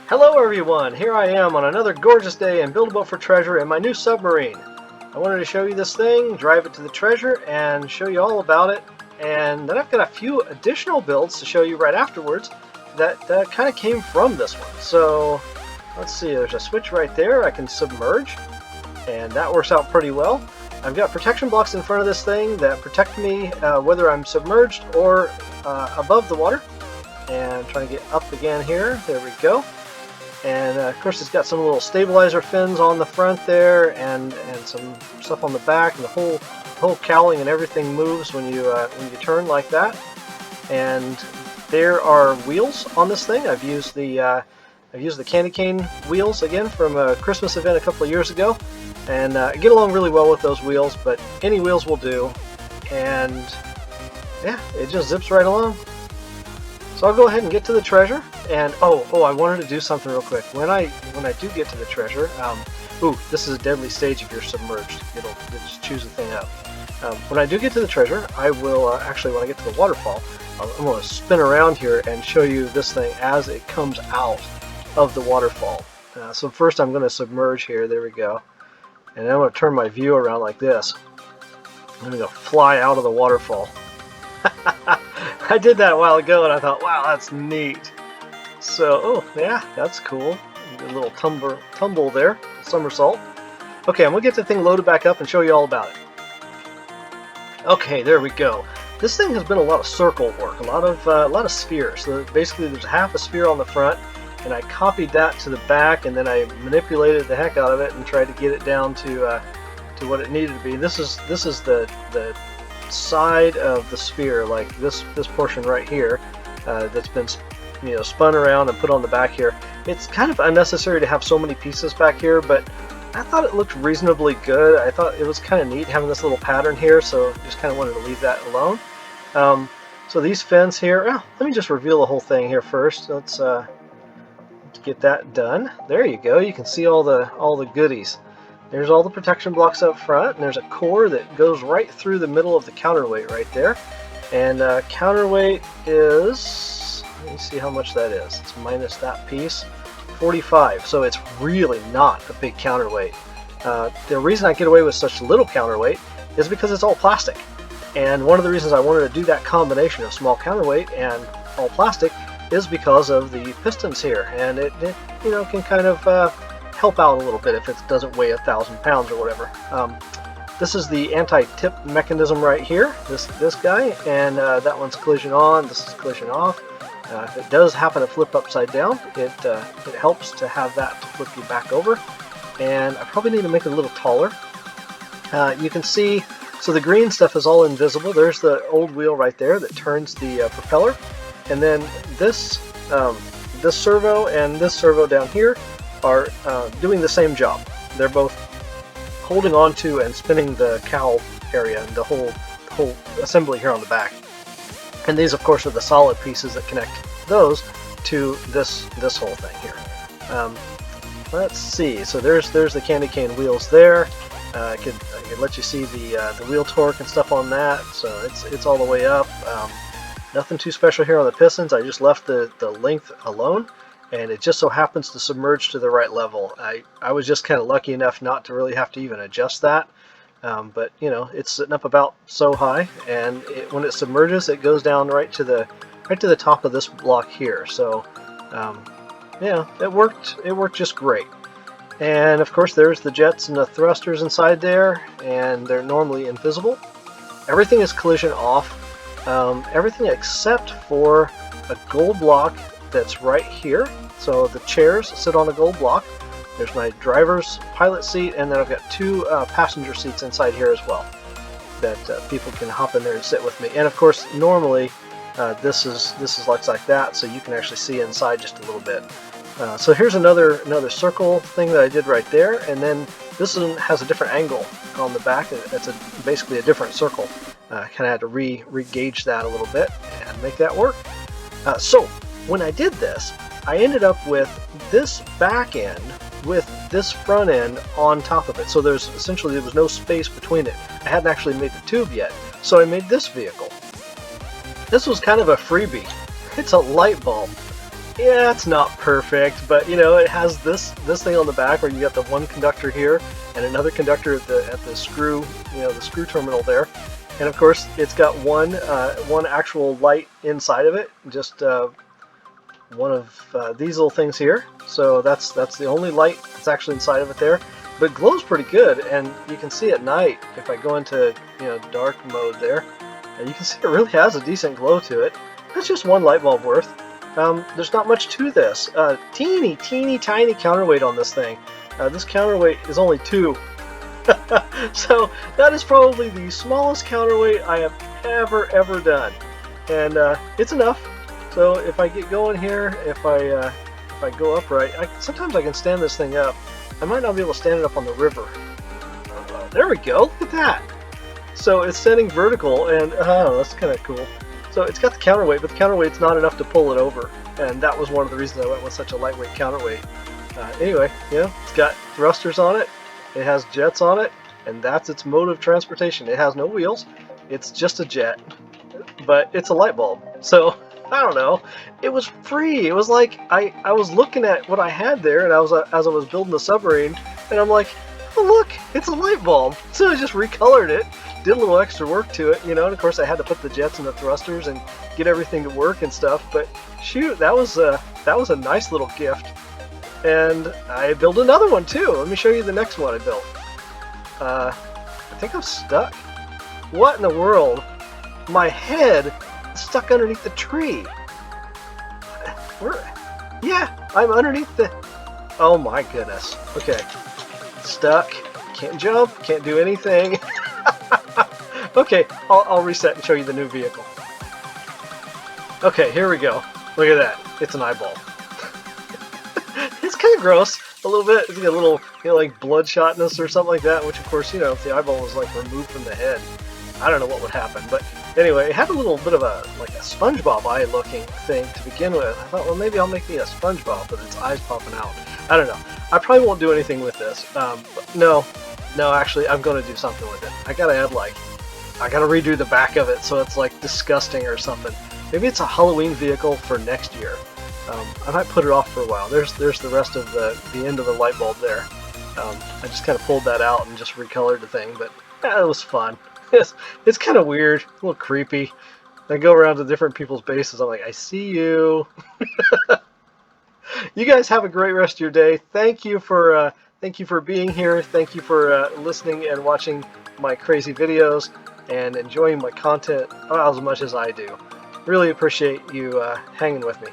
Hello everyone, here I am on another gorgeous day in Build a Boat for Treasure in my new submarine. I wanted to show you this thing, drive it to the treasure, and show you all about it. And then I've got a few additional builds to show you right afterwards that kind of came from this one. So let's see, there's a switch right there. I can submerge, and that works out pretty well. I've got protection blocks in front of this thing that protect me whether I'm submerged or above the water. And trying to get up again here, there we go. And of course it's got some little stabilizer fins on the front there, and some stuff on the back, and the whole cowling and everything moves when you turn like that. And there are wheels on this thing. I've used the candy cane wheels again from a Christmas event a couple of years ago, and I get along really well with those wheels, but any wheels will do. And yeah, it just zips right along. So I'll go ahead and get to the treasure, and oh, I wanted to do something real quick. When I do get to the treasure, this is a deadly stage if you're submerged. It'll just chews the thing up. When I do get to the treasure, I will actually, when I get to the waterfall, I'm going to spin around here and show you this thing as it comes out of the waterfall. So first I'm going to submerge here. There we go. And then I'm going to turn my view around like this. I'm going to fly out of the waterfall. I did that a while ago and I thought, wow, that's neat. So, oh yeah, that's cool. A little tumble there, somersault. Okay, I'm gonna get the thing loaded back up and show you all about it. Okay, there we go. This thing has been a lot of circle work, a lot of spheres. So basically, there's half a sphere on the front, and I copied that to the back, and then I manipulated the heck out of it and tried to get it down to what it needed to be. This is the side of the sphere, like this portion right here, that's been spun around and put on the back here. It's kind of unnecessary to have so many pieces back here, but I thought it looked reasonably good. I thought it was kind of neat having this little pattern here, so just kind of wanted to leave that alone. So these fins here, let me just reveal the whole thing here first. Let's get that done. There you go. You can see all the goodies. There's all the protection blocks up front, and there's a core that goes right through the middle of the counterweight right there. And counterweight is, let me see how much that is. It's minus that piece, 45. So it's really not a big counterweight. The reason I get away with such little counterweight is because it's all plastic. And one of the reasons I wanted to do that combination of small counterweight and all plastic is because of the pistons here, and it can kind of help out a little bit if it doesn't weigh 1,000 pounds or whatever. This is the anti-tip mechanism right here, this guy, and that one's collision on, this is collision off. If it does happen to flip upside down, it helps to have that to flip you back over. And I probably need to make it a little taller. You can see, so the green stuff is all invisible. There's the old wheel right there that turns the propeller, and then this servo and this servo down here are doing the same job. They're both holding onto and spinning the cowl area and the whole assembly here on the back. And these, of course, are the solid pieces that connect those to this whole thing here. Let's see. So there's the candy cane wheels there. I could let you see the wheel torque and stuff on that. So it's all the way up. Nothing too special here on the pistons. I just left the length alone, and it just so happens to submerge to the right level. I was just kind of lucky enough not to really have to even adjust that. But it's sitting up about so high, and when it submerges, it goes down right to the top of this block here. So yeah, it worked just great. And of course, there's the jets and the thrusters inside there, and they're normally invisible. Everything is collision off. Everything except for a gold block that's right here. So the chairs sit on a gold block. There's my driver's pilot seat, and then I've got two passenger seats inside here as well that people can hop in there and sit with me. And of course, normally this is like that, so you can actually see inside just a little bit. So here's another circle thing that I did right there, and then this one has a different angle on the back. It's basically a different circle. I kind of had to re-gauge that a little bit and make that work. So when I did this, I ended up with this back end with this front end on top of it. So there was no space between it. I hadn't actually made the tube yet. So I made this vehicle. This was kind of a freebie. It's a light bulb. Yeah, it's not perfect, but you know, it has this thing on the back where you got the one conductor here and another conductor at the screw, you know, the screw terminal there. And of course, it's got one actual light inside of it, just one of these little things here. So that's the only light that's actually inside of it there. But it glows pretty good, and you can see at night if I go into, you know, dark mode there, and you can see it really has a decent glow to it. That's just one light bulb worth. There's not much to this. Teeny tiny counterweight on this thing. This counterweight is only 2. So that is probably the smallest counterweight I have ever done, and it's enough. So if I get going here, if I go upright, sometimes I can stand this thing up. I might not be able to stand it up on the river. There we go. Look at that. So it's standing vertical, and that's kind of cool. So it's got the counterweight, but the counterweight's not enough to pull it over, and that was one of the reasons I went with such a lightweight counterweight. Anyway, you know, it's got thrusters on it, it has jets on it, and that's its mode of transportation. It has no wheels, it's just a jet, but it's a light bulb. So I don't know, it was free. It was like I was looking at what I had there, and as I was building the submarine, and I'm like, oh look, it's a light bulb. So I just recolored it, did a little extra work to it, you know, and of course I had to put the jets and the thrusters and get everything to work and stuff, but shoot, that was a nice little gift. And I built another one too. Let me show you the next one I built. I think I'm stuck. What in the world? My head is stuck underneath the tree. Yeah, I'm underneath the... Oh my goodness. Okay. Stuck. Can't jump. Can't do anything. Okay, I'll reset and show you the new vehicle. Okay, here we go. Look at that. It's an eyeball. It's kind of gross. A little bit. It's got a little, you know, like bloodshotness or something like that, which of course, you know, if the eyeball was like removed from the head, I don't know what would happen. But anyway, it had a little bit of a, like a SpongeBob eye looking thing to begin with. I thought, well, maybe I'll make me a SpongeBob with its eyes popping out. I don't know. I probably won't do anything with this. But no, actually, I'm going to do something with it. I gotta redo the back of it so it's like disgusting or something. Maybe it's a Halloween vehicle for next year. I might put it off for a while. There's the rest of the end of the light bulb there. I just kind of pulled that out and just recolored the thing, but yeah, it was fun. It's kind of weird, a little creepy. I go around to different people's bases. I'm like, I see you. You guys have a great rest of your day. Thank you for being here. Thank you for listening and watching my crazy videos and enjoying my content as much as I do. Really appreciate you hanging with me.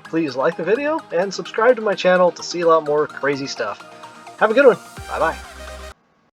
Please like the video and subscribe to my channel to see a lot more crazy stuff. Have a good one. Bye-bye.